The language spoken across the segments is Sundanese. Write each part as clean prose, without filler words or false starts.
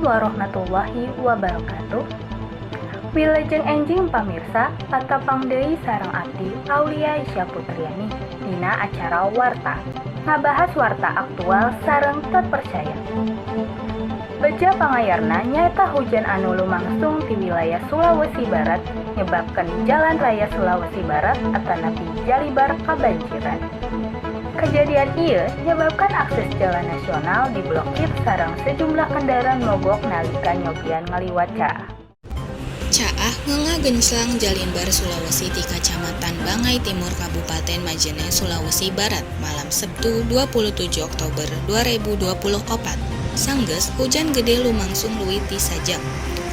warahmatullahi wabarakatuh. Wilujeng enjing pamirsa, patepang deui sareng abdi Aulia Syaputriani dina acara Warta. Ngabahas warta aktual sareng terpercaya. Beja pangayarna nyaeta hujan anu lumangsung di wilayah Sulawesi Barat nyebabkan jalan raya Sulawesi Barat atanapi jalibar kabanjiran. Kejadian ieu nyebabkan akses jalan nasional diblokir sareng sejumlah kendaraan mogok nalika nyobian ngaliwat Caah. Caah ngengagenslang Jalimbar Sulawesi di Kacamatan Bangai Timur Kabupaten Majene Sulawesi Barat malam Sabtu 27 Oktober 2024. Sanggeus hujan gede lumangsung leuwih ti sajam.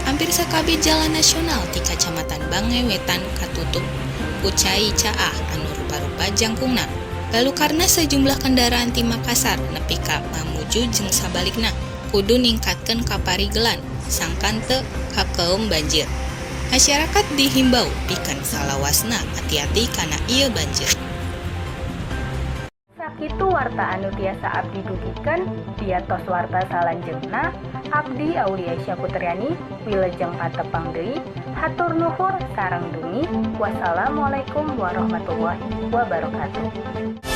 Hampir sakabeh jalan nasional di Kacamatan Bangai Wetan katutup ku cai Caah anu rupa-rupa jangkungna. Lalu karena sejumlah kendaraan ti Makassar nepi ka Mamuju jeung sabalikna kudu ningkatkeun kaparigelan sangkan teu kakeum banjir. Masyarakat dihimbau pikeun salawasna hati-hati kana ieu banjir. Sakitu warta anu tiasa abdi dugikeun, diatos warta salanjutna abdi Aulia Syaputriani wilujeng patepang deui hatur nuhur sareng dungi. Wassalamualaikum warahmatullahi wabarakatuh.